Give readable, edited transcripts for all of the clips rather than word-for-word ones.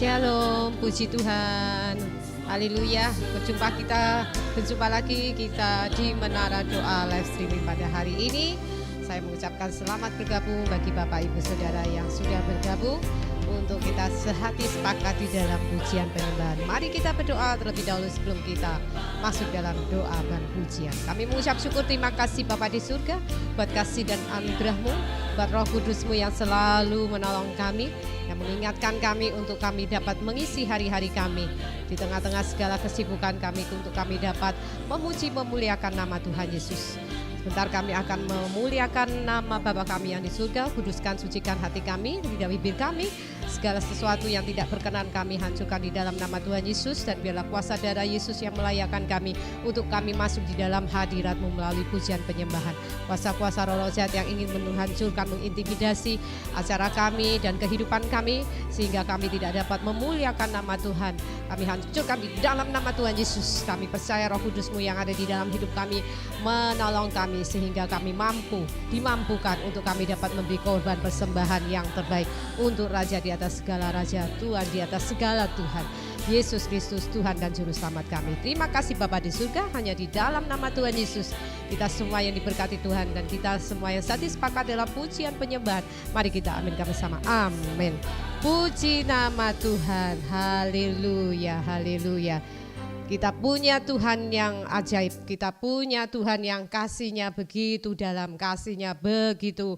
Shalom, puji Tuhan. Haleluya. Berjumpa lagi kita di Menara Doa live streaming pada hari ini. Saya mengucapkan selamat bergabung bagi Bapak Ibu Saudara yang sudah bergabung untuk kita sehati sepakat di dalam pujian penyembahan. Mari kita berdoa terlebih dahulu sebelum kita masuk dalam doa dan pujian. Kami mengucap syukur terima kasih Bapa di surga buat kasih dan anugerah-Mu, buat Roh Kudus-Mu yang selalu menolong kami, yang mengingatkan kami untuk kami dapat mengisi hari-hari kami di tengah-tengah segala kesibukan kami, untuk kami dapat memuji memuliakan nama Tuhan Yesus. Sebentar kami akan memuliakan nama Bapa kami yang di surga. Kuduskan, sucikan hati kami, lidah bibir kami. Segala sesuatu yang tidak berkenan kami hancurkan di dalam nama Tuhan Yesus. Dan biarlah kuasa darah Yesus yang melayakan kami untuk kami masuk di dalam hadirat-Mu melalui pujian penyembahan. Kuasa-kuasa roh jahat yang ingin menghancurkan, mengintimidasi acara kami dan kehidupan kami, sehingga kami tidak dapat memuliakan nama Tuhan. Kami hancurkan di dalam nama Tuhan Yesus. Kami percaya Roh Kudus-Mu yang ada di dalam hidup kami menolong kami, sehingga kami dimampukan untuk kami dapat memberi korban persembahan yang terbaik untuk Raja di atas segala Raja, Tuhan di atas segala Tuhan, Yesus Kristus Tuhan dan Juru Selamat kami. Terima kasih Bapa di surga, hanya di dalam nama Tuhan Yesus kita semua yang diberkati Tuhan, dan kita semua yang saat ini sepakat dalam pujian penyembahan. Mari kita aminkan bersama, amin. Puji nama Tuhan, haleluya, haleluya. Kita punya Tuhan yang ajaib, kita punya Tuhan yang kasih-Nya begitu dalam, kasih-Nya begitu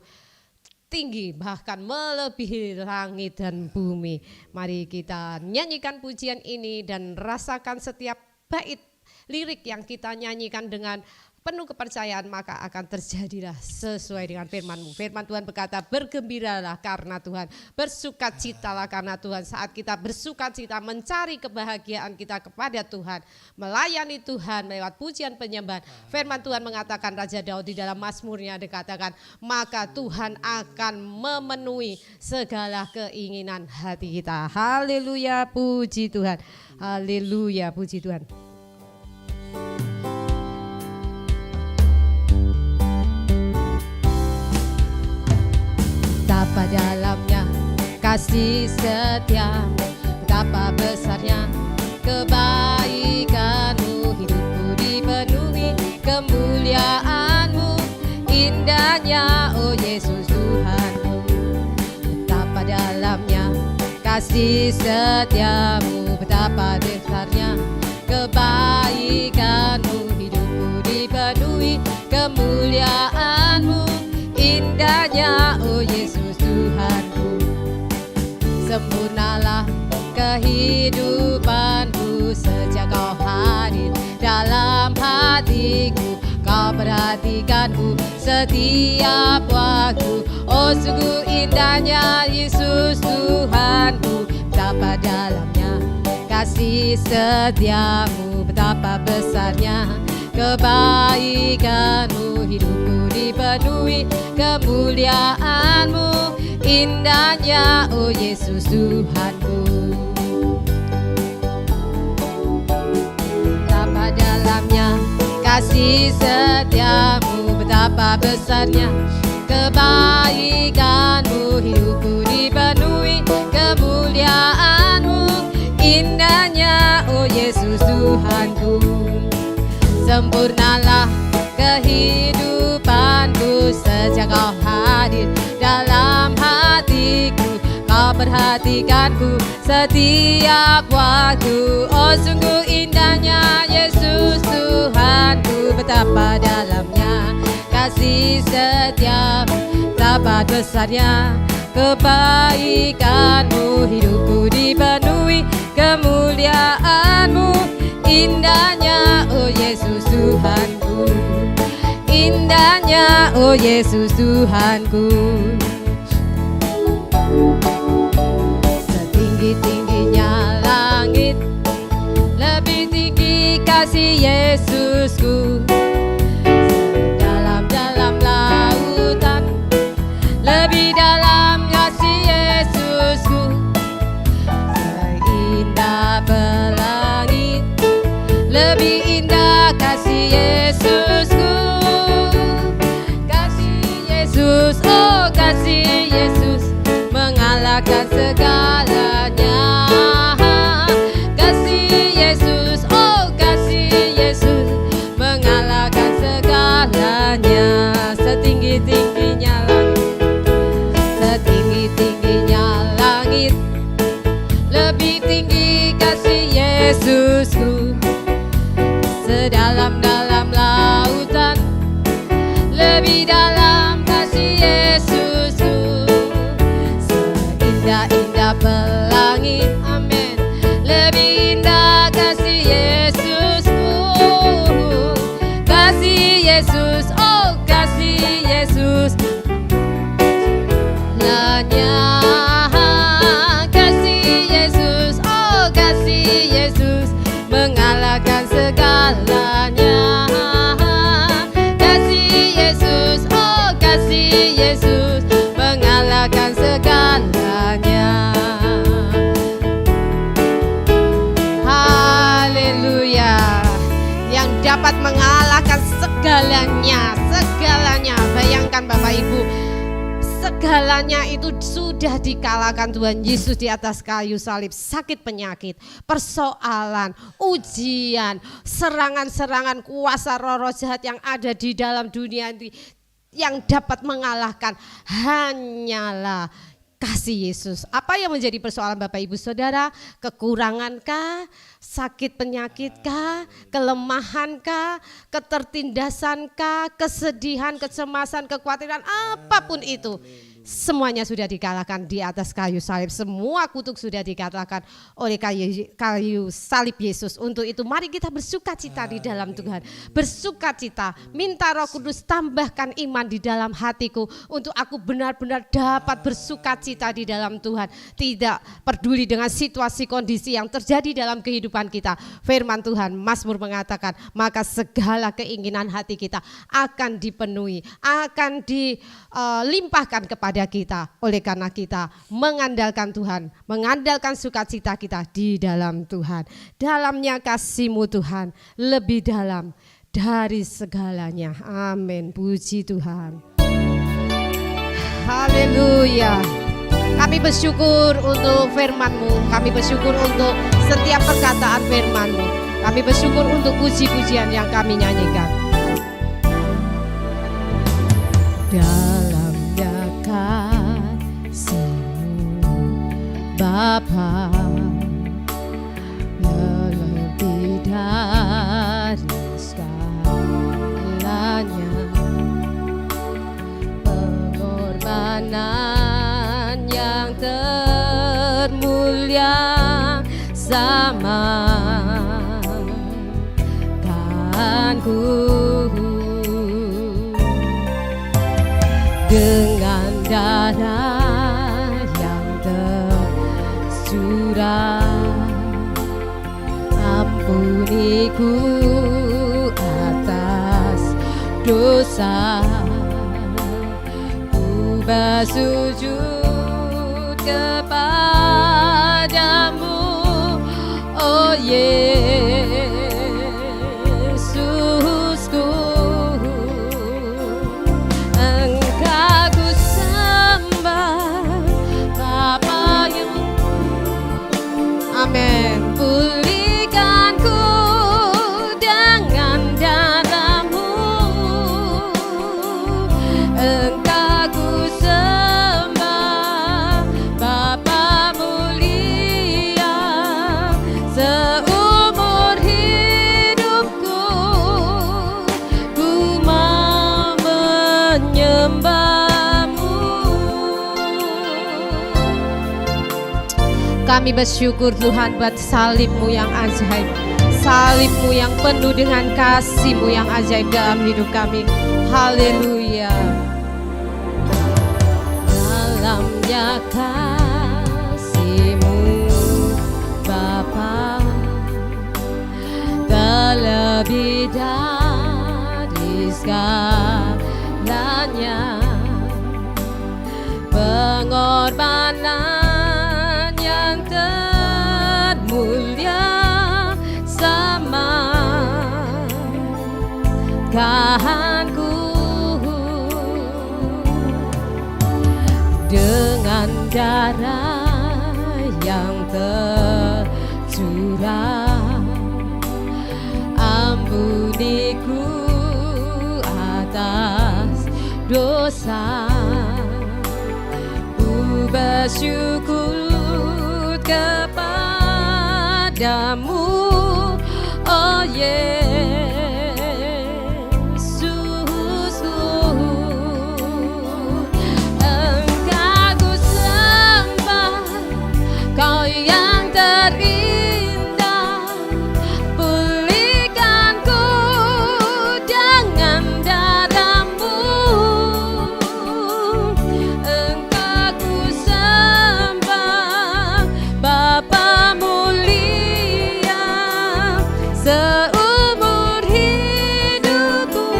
tinggi, bahkan melebihi langit dan bumi. Mari kita nyanyikan pujian ini dan rasakan setiap bait lirik yang kita nyanyikan dengan penuh kepercayaan, maka akan terjadilah sesuai dengan firman-Mu. Firman Tuhan berkata, bergembiralah karena Tuhan, bersukacitalah karena Tuhan. Saat kita bersukacita mencari kebahagiaan kita kepada Tuhan, melayani Tuhan lewat pujian penyembahan, firman Tuhan mengatakan, Raja Daud di dalam Mazmurnya dikatakan, maka Tuhan akan memenuhi segala keinginan hati kita. Haleluya, puji Tuhan. Haleluya, puji Tuhan. Betapa dalamnya kasih setia, betapa besarnya kebaikan-Mu, hidupku dipenuhi kemuliaan-Mu, indahnya oh Yesus Tuhanku. Betapa dalamnya kasih setia-Mu, betapa besarnya kebaikan-Mu, hidupku dipenuhi kemuliaan-Mu, indahnya oh Yesus Tuhanku. Sempurnalah kehidupanku sejak Kau hadir dalam hatiku. Kau perhatikanku setiap waktu. Oh sungguh indahnya Yesus Tuhanku. Betapa dalamnya kasih setiamu, betapa besarnya kebaikan-Mu, hidupku dipenuhi kemuliaan-Mu, indahnya oh Yesus Tuhanku. Betapa dalamnya kasih setiamu, betapa besarnya kebaikan-Mu, hidupku dipenuhi kemuliaan-Mu, indahnya oh Yesus Tuhanku. Sempurnalah kehidupanku sejak Kau hadir dalam hatiku. Kau perhatikanku setiap waktu. Oh sungguh indahnya Yesus Tuhanku. Betapa dalamnya kasih setiamu, betapa besarnya kebaikan-Mu, hidupku dipenuhi kemuliaan-Mu, indahnya oh Yesus Tuhanku, indahnya oh Yesus Tuhanku. Setinggi-tingginya langit, lebih tinggi kasih Yesusku. Dalam-dalam lautan, lebih dalam kasih Yesusku. Seindah pelangi, lebih indah kasih Yesusku. Kasih Yesus, oh kasih Yesus mengalahkan segalanya. Yesusku, sedalam-dalam lautan, lebih dalam kasih Yesusku, seindah-indah pelangi, amin, lebih indah kasih Yesusku, kasih Yesus, oh kasih Yesus, hanya kasih Yesus, oh kasih Yesus, mengalahkan segalanya. Kasih Yesus, oh kasih Yesus, mengalahkan segalanya. Haleluya. Yang dapat mengalahkan segalanya, segalanya. Bayangkan Bapak Ibu, segalanya itu sudah dikalahkan Tuhan Yesus di atas kayu salib. Sakit, penyakit, persoalan, ujian, serangan-serangan kuasa roh-roh jahat yang ada di dalam dunia ini, yang dapat mengalahkan hanyalah kasih Yesus. Apa yang menjadi persoalan Bapak Ibu Saudara? Kekurangankah? Sakit penyakitkah? Kelemahankah? Ketertindasankah? Kesedihan, kecemasan, kekhawatiran, apapun itu, semuanya sudah dikalahkan di atas kayu salib. Semua kutuk sudah dikalahkan oleh kayu salib Yesus. Untuk itu mari kita bersukacita di dalam Tuhan. Bersukacita, minta Roh Kudus tambahkan iman di dalam hatiku untuk aku benar-benar dapat bersukacita di dalam Tuhan. Tidak peduli dengan situasi kondisi yang terjadi dalam kehidupan kita. Firman Tuhan Mazmur mengatakan, maka segala keinginan hati kita akan dipenuhi, akan dilimpahkan kepada kita, oleh karena kita mengandalkan Tuhan, mengandalkan sukacita kita di dalam Tuhan. Dalamnya kasih-Mu Tuhan lebih dalam dari segalanya. Amin. Puji Tuhan. Haleluya. Kami bersyukur untuk firman-Mu, kami bersyukur untuk setiap perkataan firman-Mu, kami bersyukur untuk puji-pujian yang kami nyanyikan. Dalamnya kasih-Mu Bapa, lebih dari segalanya, pengorbanan yang termulia samakanku dengan darah yang tercurah. Ampuniku atas dosa, ku bersujud kepadamu, oh Yesusku. Engkau ku sembah, Bapa yang amin. Pulihkanku dengan darah-Mu, Engkau ku sembah, Bapa mulia. Seumur hidupku ku mau menyembah-Mu. Kami bersyukur Tuhan buat salib-Mu yang ajaib, salib-Mu yang penuh dengan kasih-Mu yang ajaib dalam hidup kami. Haleluya. Dalamnya kasih-Mu Bapa, terlebih dari segalanya, pengorbanan yang termulia samakanku dengan darah yang tercurah. Ampuniku atas dosa, ku bersyukur kepadamu, Oh Yesusku, Engkau ku sembah, Kau yang terindah. Pulihkan ku dengan darah-Mu. Engkau ku sembah, Bapa mulia. Seumur hidupku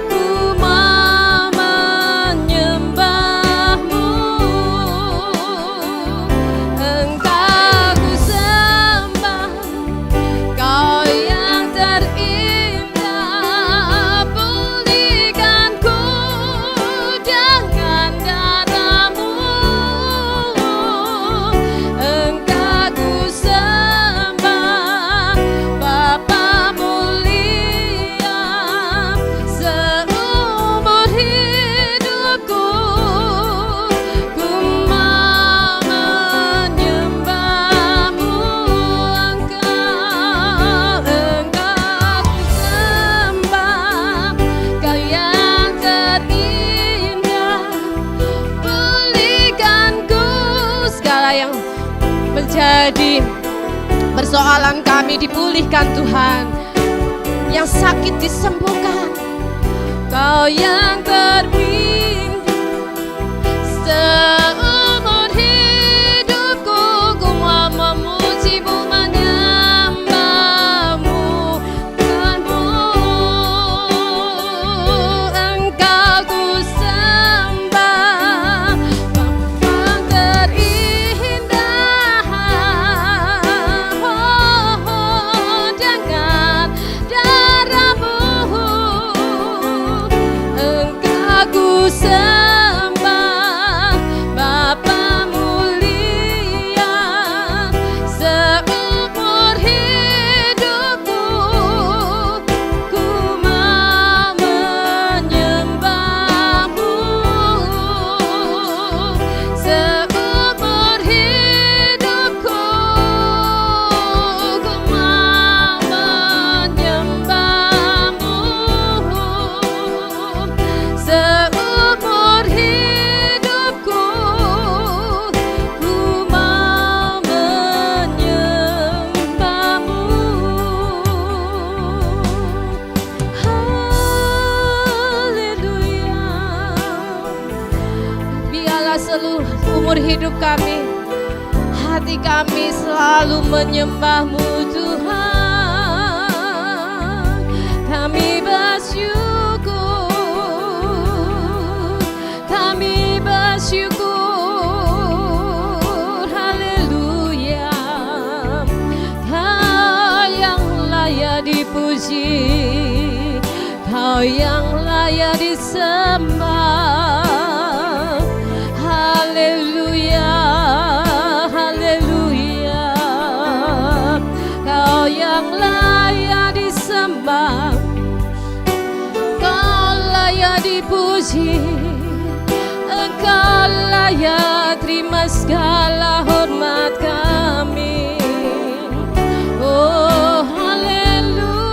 ku mau menyembah-Mu. Engkau ku sembah, Kau yang terindah. Pulihkan ku dengan darah-Mu. Engkau ku sembah, Bapa mulia. Seumur hidupku ku mau menyembah-Mu. Engkau ku sembah, Kau yang terindah. Pulihkan ku segala yang menjadi persoalan kami, dipulihkan Tuhan. Yang sakit disembuhkan, Kau yang terpinggir. Seumur hidupku ku mau memuji-Mu, menyembah-Mu, Tuhanmu. Engkau ku sembah, Bapa yang terindah. Dengan darah-Mu. Engkau ku sembah, Bapa mulia. Seumur hidupku ku mau menyembah-Mu. Seumur hidupku ku mau menyembah-Mu. Seumur hidupku ku mau menyembah-Mu. Haleluya. Biarlah seluruh umur hidup kami, hati kami selalu menyembah-Mu, Tuhan. Kami bersyukur, kami bersyukur. Haleluya. Kau yang layak dipuji, Kau yang layak disembah. Haleluya, haleluya. Kau yang layak disembah, Kau layak dipuji. Engkau layak terima segala hormat kami. Oh haleluya,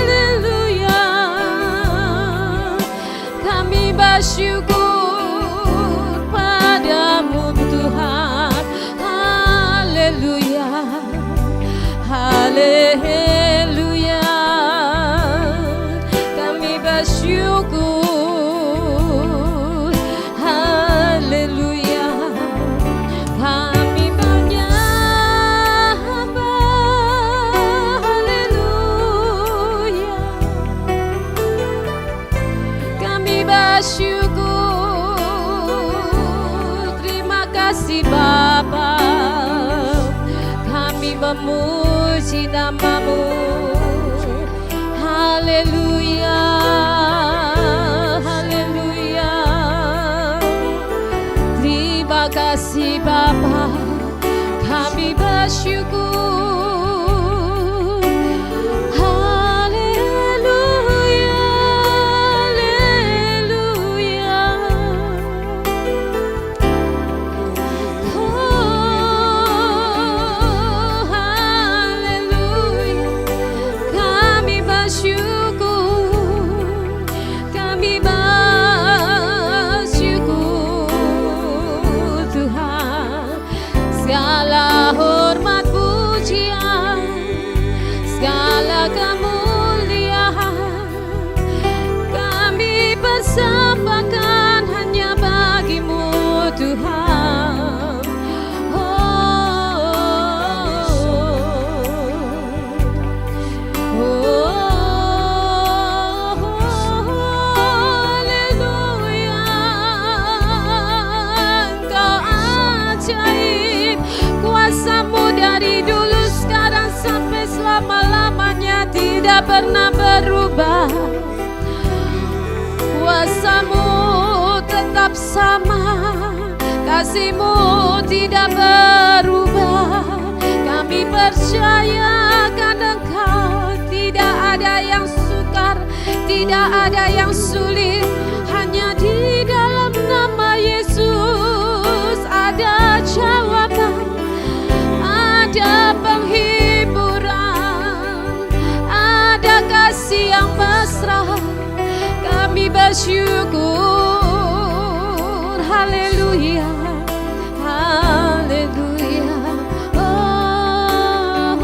haleluya. Kami bersyukur padamu Tuhan. Haleluya, haleluya. Kami bersyukur. Haleluya. Kami menyembah. Haleluya. Kami bersyukur. Terima kasih Bapa. Kami memuji nama-Mu. Haleluya, haleluya. Terima kasih Bapa. Kami bersyukur. Haleluya, haleluya. Oh pernah berubah, kuasa-Mu tetap sama, kasih-Mu tidak berubah. Kami percaya kan Engkau, tidak ada yang sukar, tidak ada yang sulit. Hanya di dalam nama Yesus ada jawaban, ada penghiburan, ada kasih yang mesra. Kami bersyukur, haleluya, haleluya. Oh,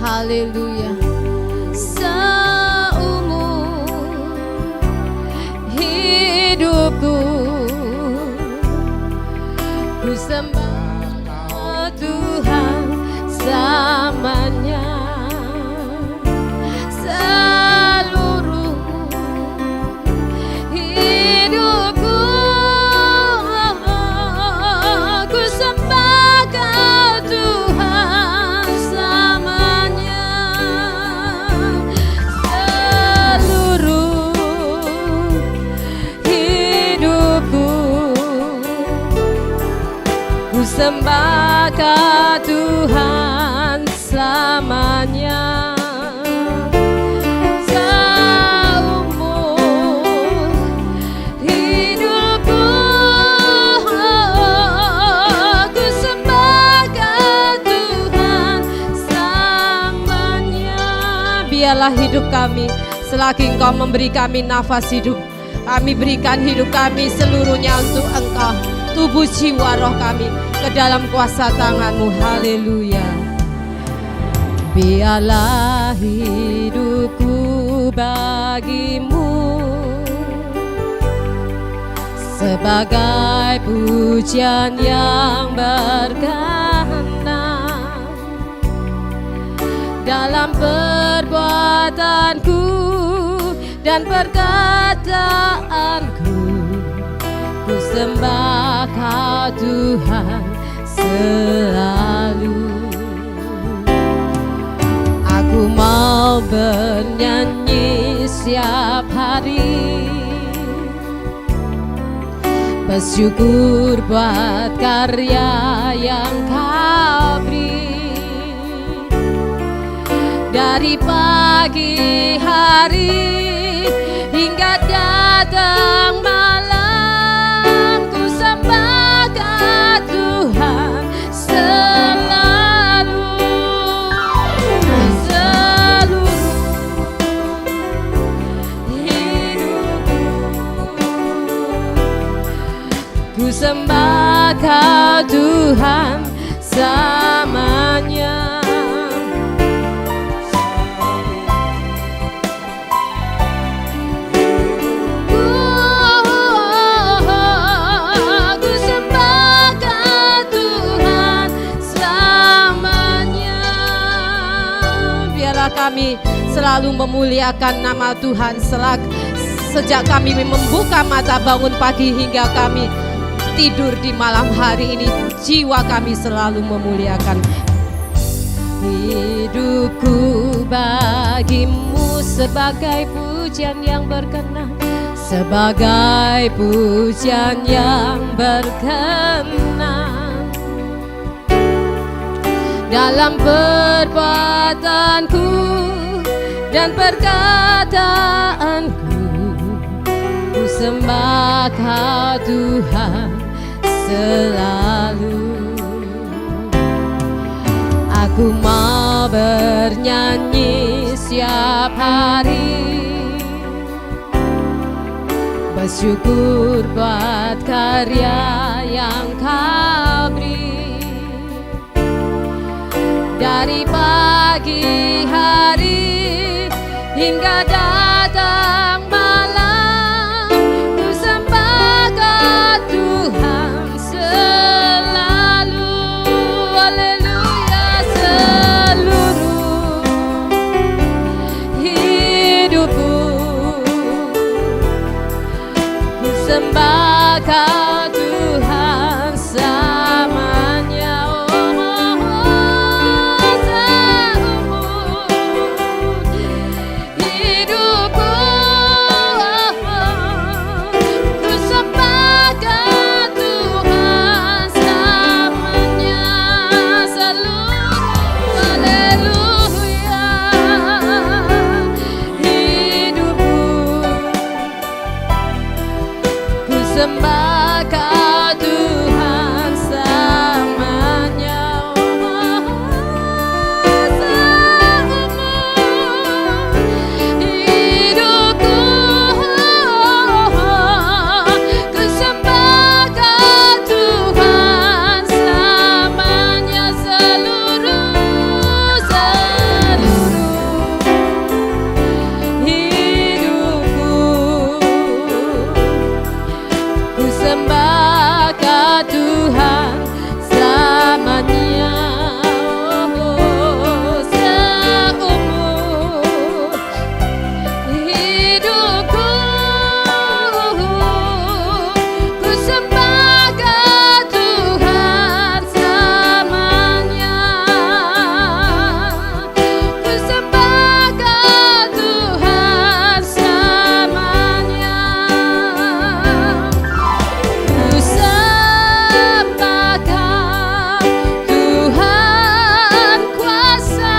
haleluya. Seumur hidupku ku sembah Tuhan selamanya. Seluruh hidupku ku sembah Kau Tuhan selamanya. Seluruh hidupku ku sembah Kau Tuhan selamanya. Seumur hidupku ku sembah Kau Tuhan selamanya. Biarlah hidup kami, selagi Engkau memberi kami nafas hidup, kami berikan hidup kami seluruhnya untuk Engkau. Tubuh, jiwa, roh kami ke dalam kuasa tangan-Mu. Haleluya. Biarlah hidupku bagi-Mu sebagai pujian yang berkenan dalam perbuatanku dan perkataanku. Ku sembah Kau Tuhan selalu. Aku mau bernyanyi setiap hari, bersyukur buat karya yang Kau beri. Dari pagi hari hingga datang malam, ku sembah Kau Tuhan selalu. Seluruh hidupku ku sembah Kau Tuhan selamanya. Kami selalu memuliakan nama Tuhan sejak kami membuka mata bangun pagi hingga kami tidur di malam hari ini. Jiwa kami selalu memuliakan. Hidupku bagi-Mu sebagai pujian yang berkenan, sebagai pujian yang berkenan dalam perbuatanku dan perkataanku. Ku sembah Kau Tuhan selalu. Aku mau bernyanyi setiap hari, bersyukur buat karya yang Kau beri. Dari pagi hari hingga datang malam, ku sembah Kau Tuhan selalu. Haleluya. Seluruh hidupku ku sembah Kau Tuhan selamanya. Oh, oh, oh. sembah Kau Tuhan selamanya. Hidupku ku sembah Kau Tuhan selamanya. Seluruh hidupku ku sembah Kau Tuhan selamanya. Oh, seumur hidupku ku sembah Kau Tuhan selamanya. Ku sembah Kau Tuhan selamanya. Ku sembah Kau Tuhan kuasa,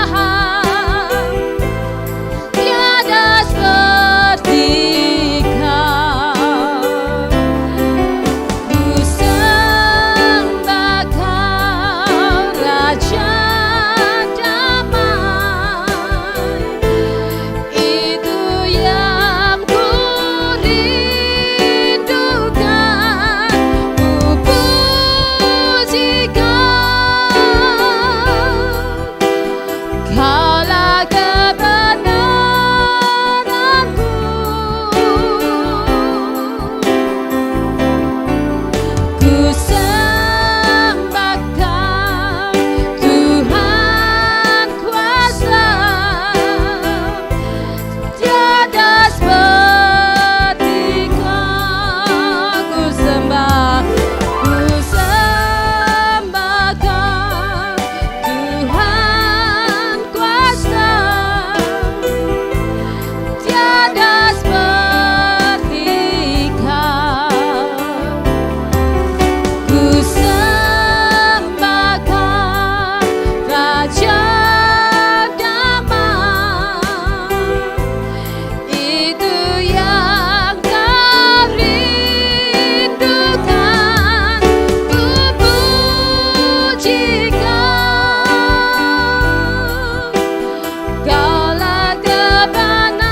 tiada seperti Kau. Ku sembah Kau Raja damai, itu yang ku rindukan. Ku puji Kau, Kaulah kebenaranku. Ku sembah Kau Tuhan kuasa, tiada seperti Kau. Ku sembah Kau Tuhan kuasa, tiada seperti Kau. Ku sembah Kau Raja damai, itu yang Kau rindukan. Ku puji Kau, Kaulah kebenaranku.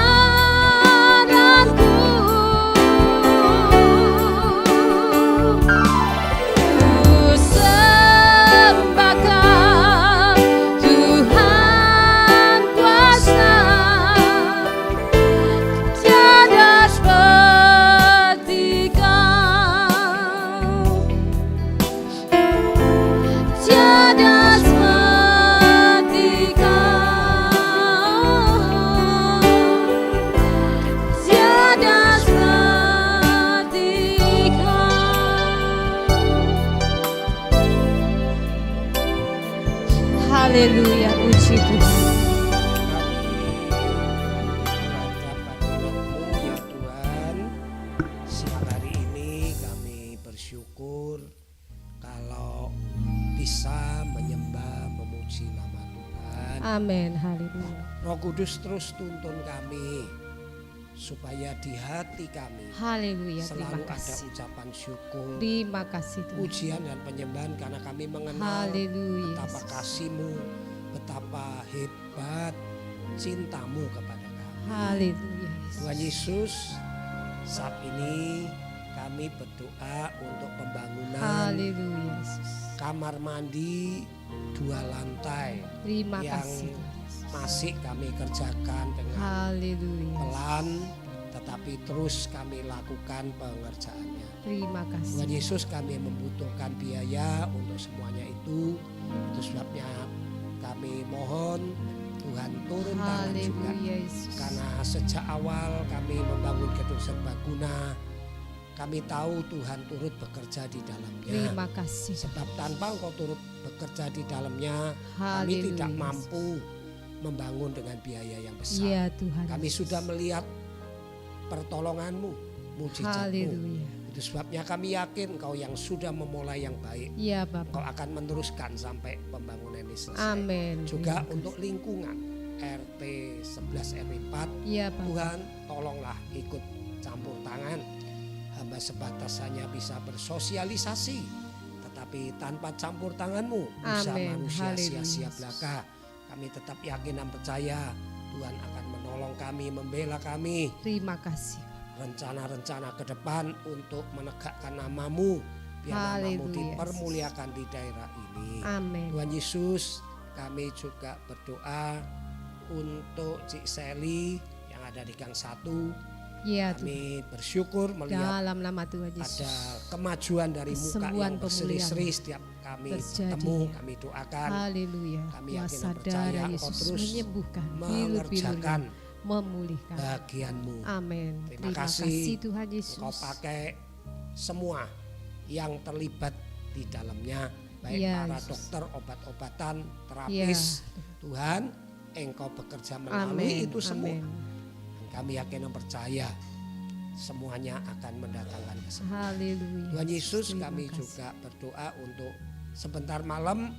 Ku sembah Kau Tuhan kuasa, tiada seperti Kau. Tiada seperti Kau. Tiada seperti Kau. Haleluya, puji Tuhan. Berangkat padamu ya Tuhan. Siang hari ini kami bersyukur kalau bisa menyembah memuji nama Tuhan. Amin, haleluya. Roh Kudus terus tuntun kami supaya di hati kami Haleluya, terima selalu ada kasih. ucapan syukur, Terima kasih Tuhan. pujian dan penyembahan karena kami mengenal Haleluya. betapa kasih-Mu, betapa hebat cinta-Mu kepada kami. Haleluya. Tuhan Yesus, saat ini kami berdoa untuk pembangunan Haleluya, Yesus. kamar mandi 2 lantai Terima yang kasih Tuhan Yesus. masih kami kerjakan dengan Haleluya. pelan, tetapi terus kami lakukan pengerjaannya. Terima kasih. Tuhan Yesus, kami membutuhkan biaya untuk semuanya itu sebabnya kami mohon Tuhan turun tangan juga. Haleluya, Yesus. Karena sejak awal kami membangun gedung serbaguna, kami tahu Tuhan turut bekerja di dalamnya. Terima kasih. Sebab tanpa Engkau turut bekerja di dalamnya, kami Haleluya, tidak Yesus. mampu membangun dengan biaya yang besar. Iya Tuhan. Kami Yesus. sudah melihat pertolongan-Mu, mujizat-Mu. Haleluya. Itu sebabnya kami yakin Engkau yang sudah memulai yang baik, Iya Engkau Bapak. akan meneruskan sampai pembangunan ini selesai. Amin. Juga Terima untuk lingkungan RT 11 RW 4, kasih. Iya Bapak. Tuhan tolonglah ikut campur tangan. Hamba sebatas hanya bisa bersosialisasi, tetapi tanpa campur tangan-Mu usaha Amin. manusia Haleluya. sia-sia belaka. Kami tetap yakin dan percaya Tuhan akan menolong kami, membela kami. Terima kasih. Rencana-rencana ke depan untuk menegakkan nama-Mu, biar nama-Mu Haleluya. dipermuliakan di daerah ini. Amin. Tuhan Yesus, kami juga berdoa untuk Cik Sally yang ada di Gang 1. Ya Tuhan. Kami bersyukur melihat Dalam nama Tuhan Yesus. ada kemajuan dari muka Kesembuhan, yang berseri-seri pemulihan setiap kami terjadi. bertemu, kami doakan. Haleluya. Kami yakin Kuasa dan percaya darah Engkau Yesus terus menyembuhkan, mengerjakan memulihkan. bagian-Mu. Amin. Terima Terima kasih. kasih Tuhan Yesus. Engkau pakai semua yang terlibat di dalamnya, baik Ya, para Yesus. dokter, obat-obatan, terapis. Tuhan, Engkau bekerja melalui Amin. itu semua. Amin. Dan kami yakin dan percaya semuanya akan mendatangkan kesembuhan. Haleluya. Tuhan Yesus, Terima kami kasih. juga berdoa untuk sebentar malam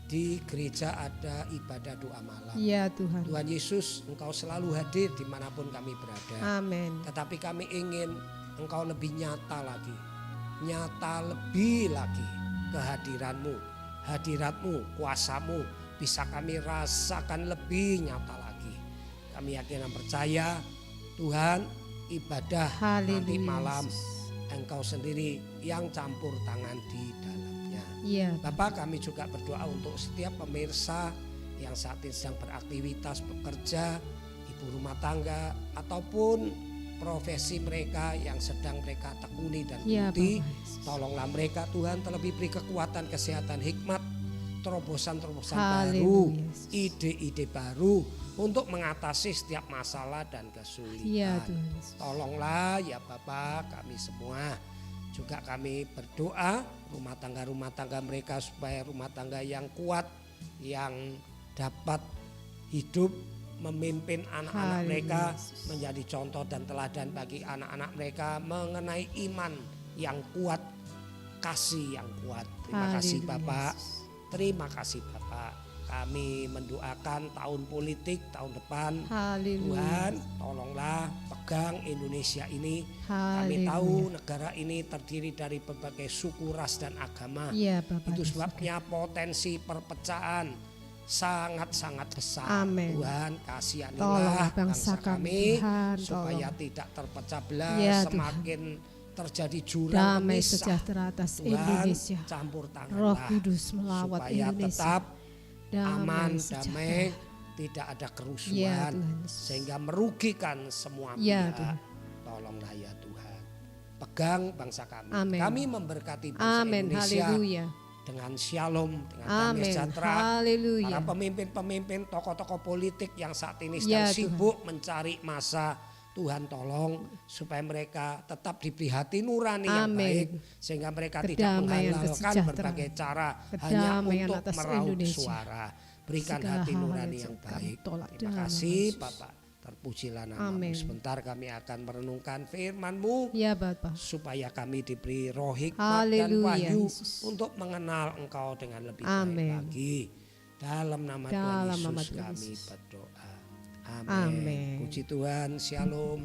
di gereja ada ibadah doa malam. Ya Tuhan. Tuhan Yesus, Engkau selalu hadir dimanapun kami berada. Amin. Tetapi kami ingin Engkau lebih nyata lagi. Nyata lebih lagi kehadiran-Mu, hadirat-Mu, kuasa-Mu bisa kami rasakan lebih nyata lagi. Kami yakin dan percaya Tuhan, ibadah nanti Haleluya. malam Yesus. Engkau sendiri yang campur tangan di dalamnya. Ya. Bapak, kami juga berdoa untuk setiap pemirsa yang saat ini sedang beraktivitas, bekerja, ibu rumah tangga, ataupun profesi mereka yang sedang mereka tekuni dan Ya, geluti. Bapak Yesus. Tolonglah mereka Tuhan, terlebih beri kekuatan, kesehatan, hikmat, terobosan-terobosan Haleluya, baru, Yesus. ide-ide baru untuk mengatasi setiap masalah dan kesulitan. Ya Tuhan Yesus. Tolonglah ya Bapak, kami semua juga kami berdoa rumah tangga mereka supaya rumah tangga yang kuat, yang dapat hidup memimpin anak-anak Haleluya, mereka Yesus. menjadi contoh dan teladan bagi anak-anak mereka mengenai iman yang kuat, kasih yang kuat. Terima kasih Haleluya, Bapak. Yesus. Terima kasih Bapak. Kami mendoakan tahun politik tahun depan. Haleluya. Tuhan, tolonglah pegang Indonesia ini. Kami Haleluya. tahu negara ini terdiri dari berbagai suku, ras dan agama. Ya Bapak. Itu Yesus. sebabnya potensi perpecahan sangat-sangat besar. Amin. Tuhan, Tolonglah kasihanilah bangsa bangsa kami Tuhan, supaya tolong. tidak terpecah belah, Ya, Tuhan. semakin terjadi jurang Damai pemisah. sejahtera atas Tuhan, Indonesia. campur Roh tanganlah Kudus melawat supaya Indonesia. tetap aman, sejahtera. damai, tidak ada Ya kerusuhan Tuhan Yesus. sehingga merugikan semua Ya, pihak. Tuhan. Tolonglah ya Tuhan, pegang bangsa kami. Amin. Kami memberkati bangsa Amin. Indonesia Haleluya. dengan shalom, dengan damai Amin. sejahtera. Haleluya. Para pemimpin-pemimpin, tokoh-tokoh politik yang saat ini Ya, sedang Tuhan. sibuk mencari masa, Tuhan tolong supaya mereka tetap diberi hati nurani yang Amin. baik, sehingga mereka tidak Kedamaian, menghalalkan kesejahteraan. berbagai cara Kedamaian hanya untuk atas meraup Indonesia. suara. Berikan Segala hati hal nurani yang yang kami baik. tolak Terima dalam kasih nama Yesus. Bapak. Terpujilah nama-Mu. Amin. Sebentar kami akan merenungkan firman-Mu Ya Bapak. supaya kami diberi roh hikmat dan Haleluya, wahyu Yesus. untuk mengenal Engkau dengan lebih Amin. baik lagi. Dalam nama Dalam Tuhan nama Yesus Tuhan kami Yesus. berdoa. Amin. Amin. Puji Tuhan, shalom.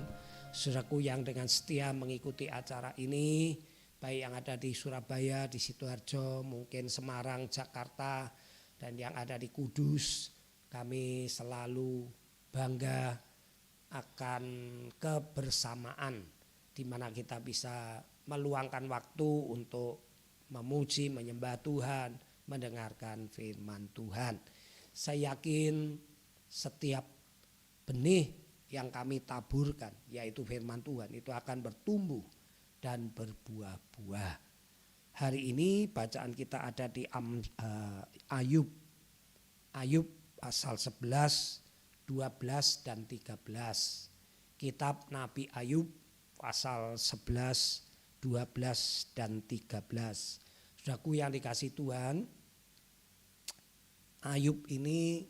Saudaraku yang dengan setia mengikuti acara ini, baik yang ada di Surabaya, di Sidoarjo, mungkin Semarang, Jakarta, dan yang ada di Kudus, kami selalu bangga akan kebersamaan di mana kita bisa meluangkan waktu untuk memuji, menyembah Tuhan, mendengarkan firman Tuhan. Saya yakin setiap benih yang kami taburkan, yaitu firman Tuhan, itu akan bertumbuh dan berbuah-buah. Hari ini bacaan kita ada di Ayub pasal 11, 12 dan 13. Kitab Nabi Ayub pasal 11, 12 dan 13. Saudaraku yang dikasih Tuhan, Ayub ini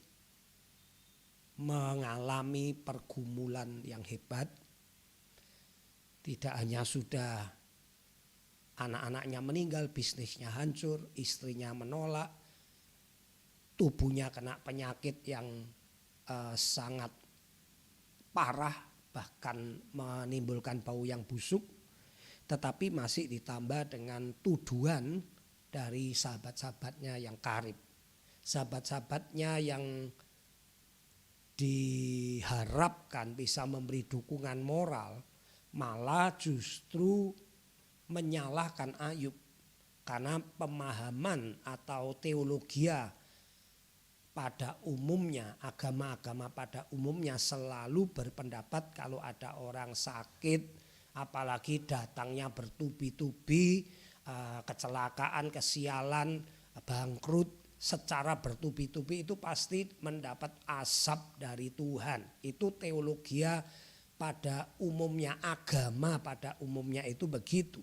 mengalami pergumulan yang hebat. Tidak hanya sudah anak-anaknya meninggal, bisnisnya hancur, istrinya menolak, tubuhnya kena penyakit yang sangat parah, bahkan menimbulkan bau yang busuk. tetapi masih ditambah dengan tuduhan dari sahabat-sahabatnya yang karib. Sahabat-sahabatnya yang diharapkan bisa memberi dukungan moral malah justru menyalahkan Ayub karena pemahaman atau teologia pada umumnya, agama-agama pada umumnya selalu berpendapat kalau ada orang sakit, apalagi datangnya bertubi-tubi, kecelakaan, kesialan, bangkrut secara bertubi-tubi itu pasti mendapat asap dari Tuhan. Itu teologia pada umumnya, agama pada umumnya itu begitu.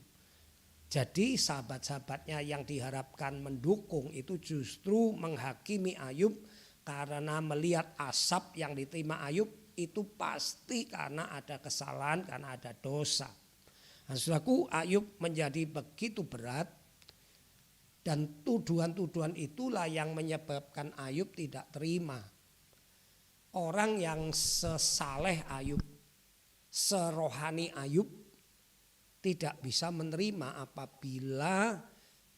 Jadi sahabat-sahabatnya yang diharapkan mendukung itu justru menghakimi Ayub karena melihat asap yang diterima Ayub itu pasti karena ada kesalahan, karena ada dosa. Nah, saudaraku, Ayub menjadi begitu berat dan tuduhan-tuduhan itulah yang menyebabkan Ayub tidak terima. Orang yang sesaleh Ayub, serohani Ayub tidak bisa menerima apabila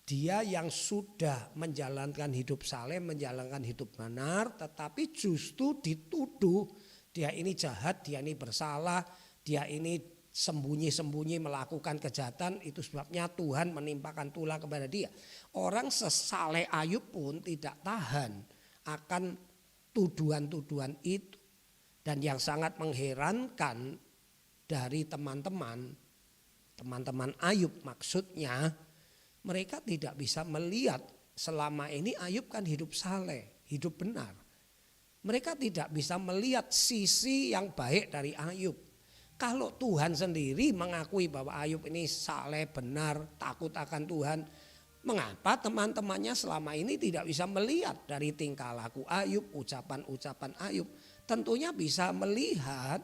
dia yang sudah menjalankan hidup saleh, menjalankan hidup benar, tetapi justru dituduh dia ini jahat, dia ini bersalah, dia ini sembunyi-sembunyi melakukan kejahatan, itu sebabnya Tuhan menimpakan tulah kepada dia. Orang sesaleh Ayub pun tidak tahan akan tuduhan-tuduhan itu. Dan yang sangat mengherankan dari teman-teman Ayub maksudnya, mereka tidak bisa melihat selama ini Ayub kan hidup saleh, hidup benar. Mereka tidak bisa melihat sisi yang baik dari Ayub. Kalau Tuhan sendiri mengakui bahwa Ayub ini saleh, benar, takut akan Tuhan, mengapa teman-temannya selama ini tidak bisa melihat dari tingkah laku Ayub, ucapan-ucapan Ayub? Tentunya bisa melihat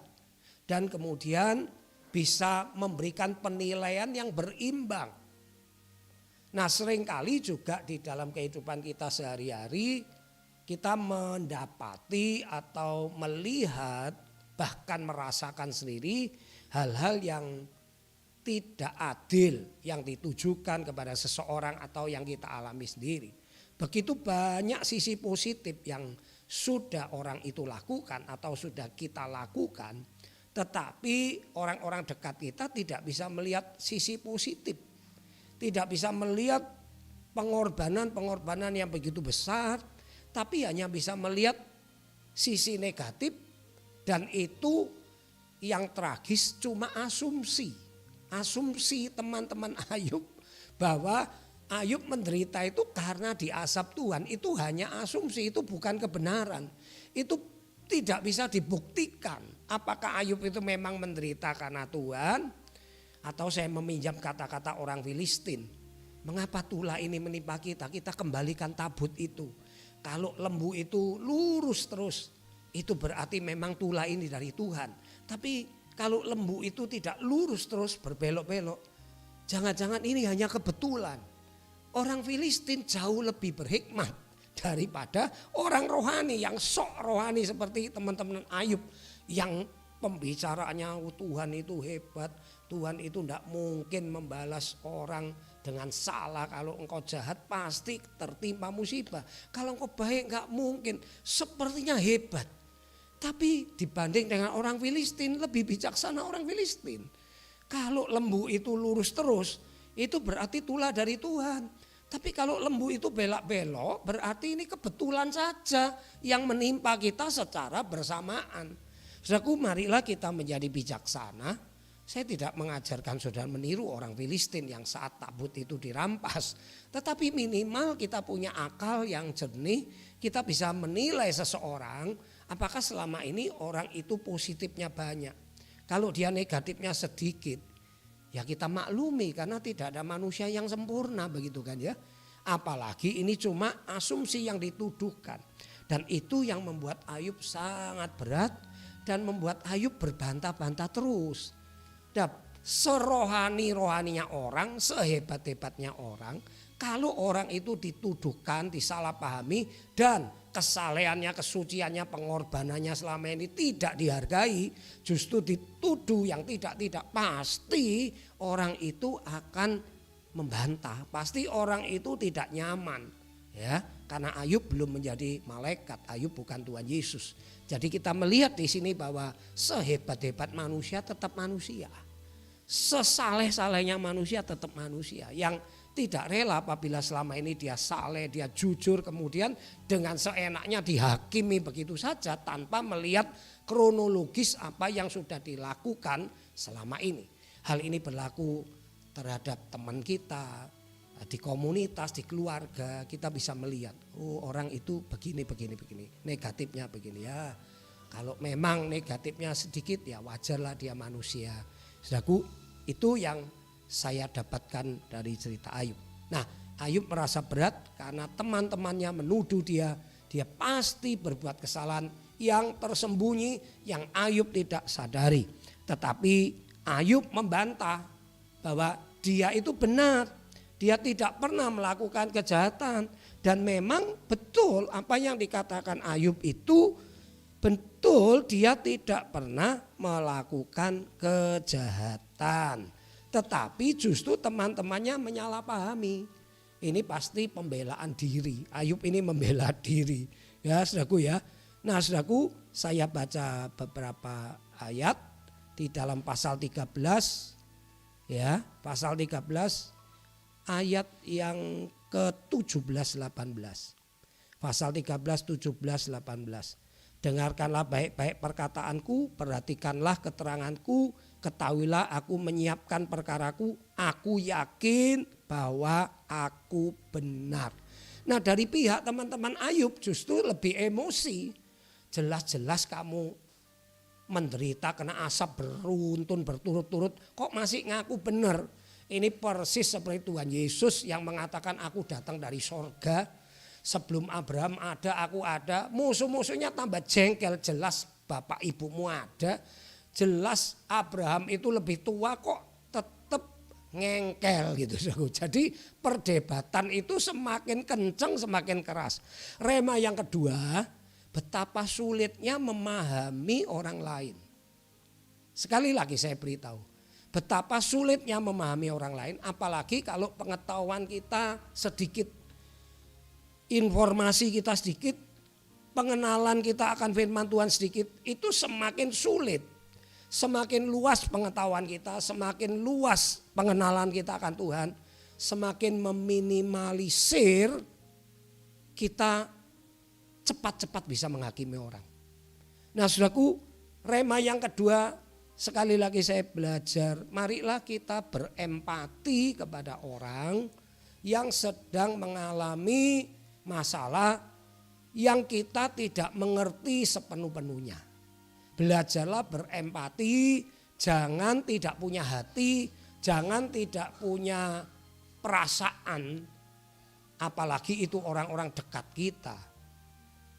dan kemudian bisa memberikan penilaian yang berimbang. Nah, seringkali juga di dalam kehidupan kita sehari-hari kita mendapati atau melihat bahkan merasakan sendiri hal-hal yang tidak adil yang ditujukan kepada seseorang atau yang kita alami sendiri. Begitu banyak sisi positif yang sudah orang itu lakukan atau sudah kita lakukan, tetapi orang-orang dekat kita tidak bisa melihat sisi positif. Tidak bisa melihat pengorbanan-pengorbanan yang begitu besar, tapi hanya bisa melihat sisi negatif, dan itu yang tragis cuma asumsi. Asumsi teman-teman Ayub bahwa Ayub menderita itu karena diazab Tuhan, itu hanya asumsi, itu bukan kebenaran. Itu tidak bisa dibuktikan apakah Ayub itu memang menderita karena Tuhan, atau saya meminjam kata-kata orang Filistin. Mengapa tulah ini menimpa kita? Kita kembalikan tabut itu. Kalau lembu itu lurus terus, itu berarti memang tulah ini dari Tuhan. Tapi kalau lembu itu tidak lurus terus, berbelok-belok, jangan-jangan ini hanya kebetulan. Orang Filistin jauh lebih berhikmat daripada orang rohani yang sok rohani seperti teman-teman Ayub yang pembicaraannya Tuhan itu hebat, Tuhan itu tidak mungkin membalas orang dengan salah. Kalau engkau jahat pasti tertimpa musibah, kalau engkau baik enggak mungkin, sepertinya hebat. Tapi dibanding dengan orang Filistin, lebih bijaksana orang Filistin. Kalau lembu itu lurus terus, itu berarti tulah dari Tuhan. Tapi kalau lembu itu belak-belok, berarti ini kebetulan saja yang menimpa kita secara bersamaan. Saudaraku, marilah kita menjadi bijaksana. Saya tidak mengajarkan saudara meniru orang Filistin yang saat tabut itu dirampas. Tetapi minimal kita punya akal yang jernih, kita bisa menilai seseorang apakah selama ini orang itu positifnya banyak. Kalau dia negatifnya sedikit, ya kita maklumi karena tidak ada manusia yang sempurna, begitu kan ya. Apalagi ini cuma asumsi yang dituduhkan. Dan itu yang membuat Ayub sangat berat dan membuat Ayub berbantah-bantah terus. Dan serohani-rohaninya orang, sehebat-hebatnya orang, kalau orang itu dituduhkan, disalahpahami dan kesalehannya, kesuciannya, pengorbanannya selama ini tidak dihargai, justru dituduh yang tidak-tidak, pasti orang itu akan membantah, pasti orang itu tidak nyaman, ya, karena Ayub belum menjadi malaikat, Ayub bukan Tuhan Yesus. Jadi kita melihat di sini bahwa sehebat-hebat manusia tetap manusia. Sesaleh-salehnya manusia tetap manusia yang tidak rela apabila selama ini dia saleh, dia jujur, kemudian dengan seenaknya dihakimi begitu saja tanpa melihat kronologis apa yang sudah dilakukan selama ini. Hal ini berlaku terhadap teman kita, di komunitas, di keluarga, kita bisa melihat, oh orang itu begini, negatifnya begini ya. Kalau memang negatifnya sedikit ya wajarlah, dia manusia. Saudaraku, itu yang saya dapatkan dari cerita Ayub. Nah, Ayub merasa berat karena teman-temannya menuduh dia pasti berbuat kesalahan yang tersembunyi yang Ayub tidak sadari. Tetapi Ayub membantah bahwa dia itu benar, dia tidak pernah melakukan kejahatan. Dan memang betul apa yang dikatakan Ayub itu betul, dia tidak pernah melakukan kejahatan. Tetapi justru teman-temannya menyalahpahami. Ini pasti pembelaan diri. Ayub ini membela diri. Ya saudaraku ya. Nah saudaraku, saya baca beberapa ayat di dalam pasal 13. Ya, pasal 13 ayat yang ke-17-18. Pasal 13, 17, 18. Dengarkanlah baik-baik perkataanku, perhatikanlah keteranganku, ketahuilah aku menyiapkan perkaraku, aku yakin bahwa aku benar. Nah dari pihak teman-teman Ayub justru lebih emosi. Jelas-jelas kamu menderita kena asap beruntun berturut-turut, kok masih ngaku benar. Ini persis seperti Tuhan Yesus yang mengatakan aku datang dari sorga. Sebelum Abraham ada, aku ada. Musuh-musuhnya tambah jengkel, jelas bapak ibumu ada. Jelas Abraham itu lebih tua kok tetap ngengkel gitu. Jadi perdebatan itu semakin kencang, semakin keras. Rema yang kedua, betapa sulitnya memahami orang lain. Sekali lagi saya beritahu, betapa sulitnya memahami orang lain, apalagi kalau pengetahuan kita sedikit, informasi kita sedikit, pengenalan kita akan firman Tuhan sedikit, itu semakin sulit. Semakin luas pengetahuan kita, semakin luas pengenalan kita akan Tuhan, semakin meminimalisir kita cepat-cepat bisa menghakimi orang. Nah saudaraku, rema yang kedua, sekali lagi saya belajar, marilah kita berempati kepada orang yang sedang mengalami masalah yang kita tidak mengerti sepenuh-penuhnya. Belajarlah berempati, jangan tidak punya hati, jangan tidak punya perasaan, apalagi itu orang-orang dekat kita.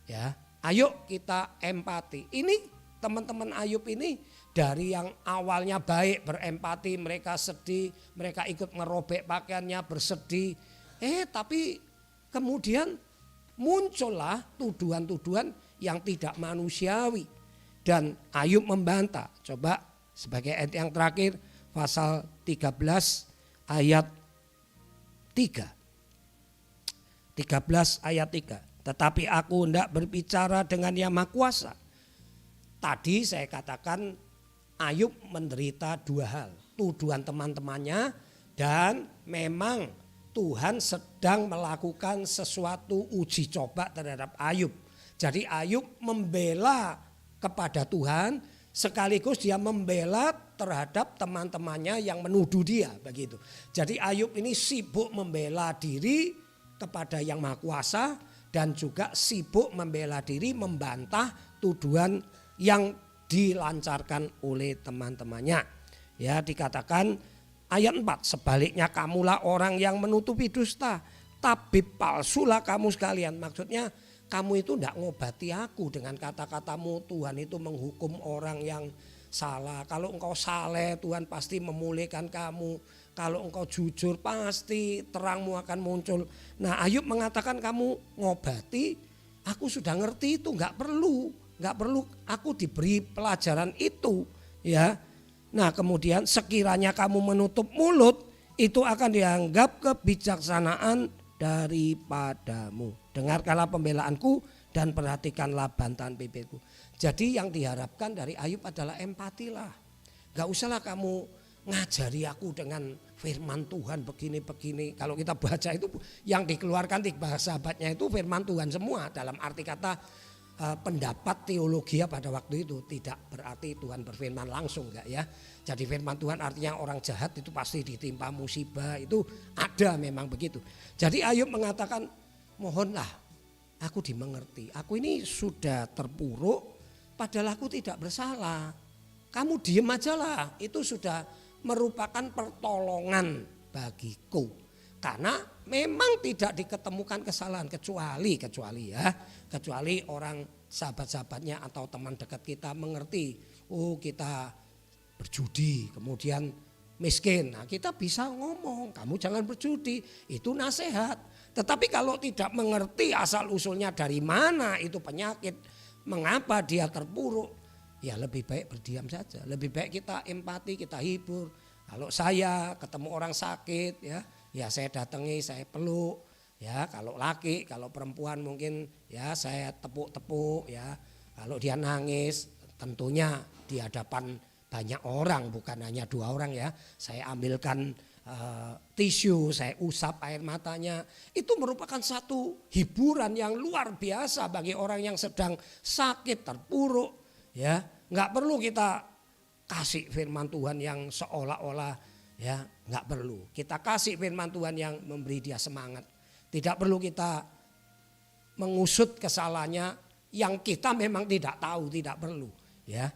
Ya, ayo kita empati. Ini teman-teman Ayub ini dari yang awalnya baik berempati, mereka sedih, mereka ikut ngerobek pakaiannya bersedih. Tapi kemudian muncullah tuduhan-tuduhan yang tidak manusiawi. Dan Ayub membantah. Coba sebagai ayat yang terakhir pasal 13 ayat 3. 13 ayat 3. Tetapi aku hendak berbicara dengan Yang Maha Kuasa. Tadi saya katakan Ayub menderita dua hal. Tuduhan teman-temannya dan memang Tuhan sedang melakukan sesuatu uji coba terhadap Ayub. Jadi Ayub membela kepada Tuhan sekaligus dia membela terhadap teman-temannya yang menuduh dia begitu. Jadi Ayub ini sibuk membela diri kepada Yang Maha Kuasa dan juga sibuk membela diri membantah tuduhan yang dilancarkan oleh teman-temannya. Ya, dikatakan ayat 4, sebaliknya kamulah orang yang menutupi dusta, tabib palsulah kamu sekalian. Maksudnya kamu itu tidak ngobati aku dengan kata-katamu. Tuhan itu menghukum orang yang salah. Kalau engkau saleh, Tuhan pasti memulihkan kamu. Kalau engkau jujur, pasti terangmu akan muncul. Nah, Ayub mengatakan, kamu ngobati, aku sudah ngerti itu, nggak perlu aku diberi pelajaran itu, ya. Nah, kemudian sekiranya kamu menutup mulut, itu akan dianggap kebijaksanaan daripadamu. Dengarkanlah pembelaanku dan perhatikanlah bantahan bibirku. Jadi yang diharapkan dari Ayub adalah empatilah. Gak usahlah kamu ngajari aku dengan firman Tuhan begini-begini. Kalau kita baca itu yang dikeluarkan tiga sahabatnya itu firman Tuhan semua. Dalam arti kata pendapat teologi pada waktu itu, tidak berarti Tuhan berfirman langsung, enggak ya. Jadi firman Tuhan artinya orang jahat itu pasti ditimpa musibah, itu ada memang begitu. Jadi Ayub mengatakan, mohonlah aku dimengerti. Aku ini sudah terpuruk padahal aku tidak bersalah. Kamu diem aja lah, itu sudah merupakan pertolongan bagiku. Karena memang tidak diketemukan kesalahan kecuali orang sahabat-sahabatnya atau teman dekat kita mengerti, oh kita berjudi kemudian miskin. Nah, kita bisa ngomong, kamu jangan berjudi, itu nasihat. Tetapi kalau tidak mengerti asal usulnya dari mana itu penyakit, mengapa dia terpuruk, ya lebih baik berdiam saja. Lebih baik kita empati, kita hibur. Kalau saya ketemu orang sakit, ya saya datangi, saya peluk. Ya, kalau laki, kalau perempuan mungkin ya saya tepuk-tepuk ya. Kalau dia nangis tentunya di hadapan banyak orang, bukan hanya 2 orang ya. Saya ambilkan tisu, saya usap air matanya. Itu merupakan satu hiburan yang luar biasa bagi orang yang sedang sakit, terpuruk ya. Enggak perlu kita kasih firman Tuhan yang seolah-olah ya, enggak perlu. Kita kasih firman Tuhan yang memberi dia semangat. Tidak perlu kita mengusut kesalahannya yang kita memang tidak tahu, tidak perlu. Ya,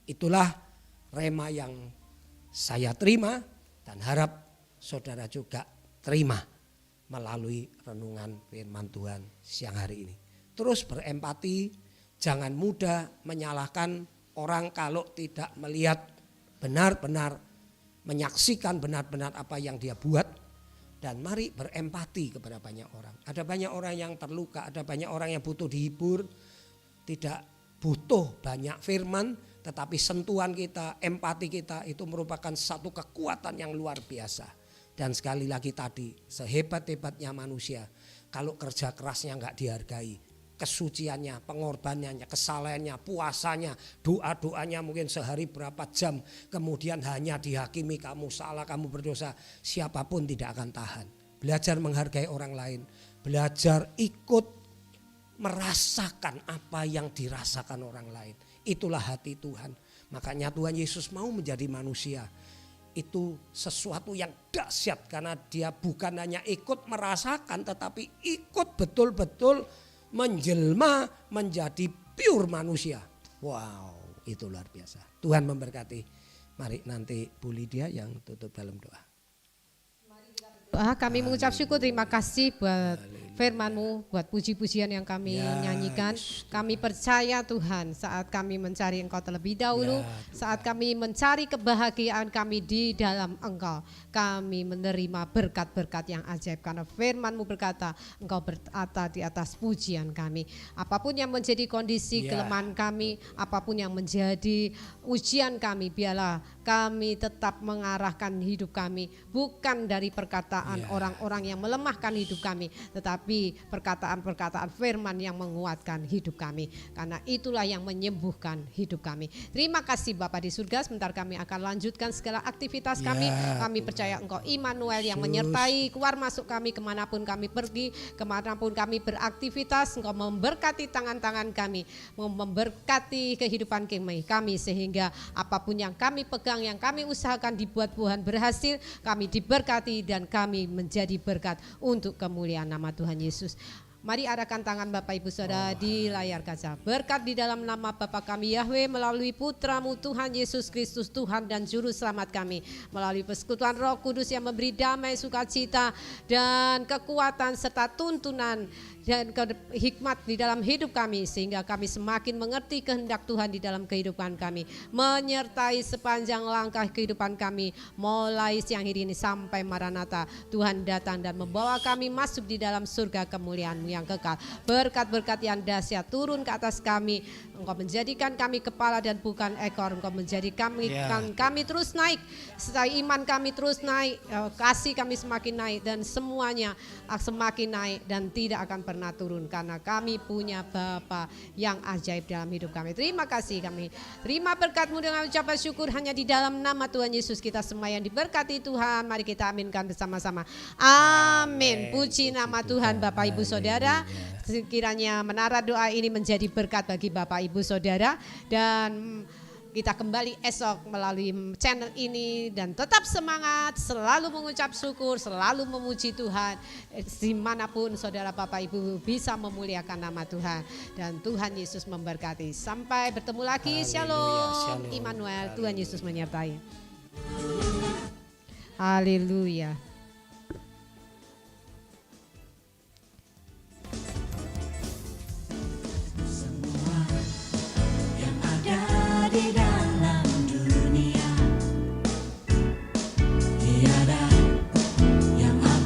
itulah rema yang saya terima dan harap saudara juga terima melalui renungan firman Tuhan siang hari ini. Terus berempati, jangan mudah menyalahkan orang kalau tidak melihat benar-benar, menyaksikan benar-benar apa yang dia buat. Dan mari berempati kepada banyak orang. Ada banyak orang yang terluka, ada banyak orang yang butuh dihibur. Tidak butuh banyak firman, tetapi sentuhan kita, empati kita itu merupakan satu kekuatan yang luar biasa. Dan sekali lagi tadi, sehebat-hebatnya manusia, kalau kerja kerasnya enggak dihargai, kesuciannya, pengorbanannya, kesalehannya, puasanya, doa-doanya mungkin sehari berapa jam, kemudian hanya dihakimi kamu salah, kamu berdosa, siapapun tidak akan tahan. Belajar menghargai orang lain, belajar ikut merasakan apa yang dirasakan orang lain. Itulah hati Tuhan. Makanya Tuhan Yesus mau menjadi manusia. Itu sesuatu yang dahsyat karena dia bukan hanya ikut merasakan tetapi ikut betul-betul menjelma menjadi pure manusia. Wow, itu luar biasa. Tuhan memberkati. Mari nanti Bu Lydia yang tutup dalam doa. Kami mengucap syukur, terima kasih buat firman-Mu, buat puji-pujian yang kami nyanyikan. Kami percaya Tuhan saat kami mencari Engkau terlebih dahulu, saat kami mencari kebahagiaan kami di dalam Engkau, kami menerima berkat-berkat yang ajaib karena firman-Mu berkata Engkau berada di atas pujian kami. Apapun yang menjadi kondisi kelemahan kami, apapun yang menjadi ujian kami, biarlah kami tetap mengarahkan hidup kami bukan dari perkataan orang-orang yang melemahkan hidup kami, tetapi perkataan-perkataan firman yang menguatkan hidup kami. Karena itulah yang menyembuhkan hidup kami. Terima kasih Bapa di surga. Sebentar kami akan lanjutkan segala aktivitas kami. Kami percaya Engkau Immanuel yang menyertai keluar masuk kami kemanapun kami pergi, kemanapun kami beraktivitas. Engkau memberkati tangan-tangan kami, memberkati kehidupan kami sehingga apapun yang kami pegang, yang kami usahakan dibuat Tuhan berhasil, kami diberkati dan kami menjadi berkat untuk kemuliaan nama Tuhan Yesus. Mari arahkan tangan Bapak Ibu Saudara di layar kaca. Berkat di dalam nama Bapa kami Yahweh melalui Putra-Mu Tuhan Yesus Kristus, Tuhan dan Juru Selamat kami. Melalui persekutuan Roh Kudus yang memberi damai, sukacita dan kekuatan serta tuntunan dan hikmat di dalam hidup kami, sehingga kami semakin mengerti kehendak Tuhan di dalam kehidupan kami, menyertai sepanjang langkah kehidupan kami mulai siang hari ini sampai Maranatha. Tuhan datang dan membawa kami masuk di dalam surga kemuliaan-Mu yang kekal. Berkat-berkat yang dahsyat turun ke atas kami. Engkau menjadikan kami kepala dan bukan ekor. Engkau menjadikan kami terus naik, setelah iman kami terus naik, kasih kami semakin naik, dan semuanya semakin naik dan tidak akan pernah turun, karena kami punya Bapa yang ajaib dalam hidup kami. Terima kasih, kami terima berkat-Mu dengan ucapan syukur hanya di dalam nama Tuhan Yesus kita semua yang diberkati Tuhan. Mari kita aminkan bersama-sama. Amin. Puji nama Tuhan. Bapak Ibu Saudara, sekiranya menara doa ini menjadi berkat bagi Bapak Ibu Saudara, dan kita kembali esok melalui channel ini, dan tetap semangat, selalu mengucap syukur, selalu memuji Tuhan. Dimanapun saudara Bapak Ibu bisa memuliakan nama Tuhan, dan Tuhan Yesus memberkati. Sampai bertemu lagi. Shalom. Immanuel, Tuhan Yesus menyertai. Haleluya.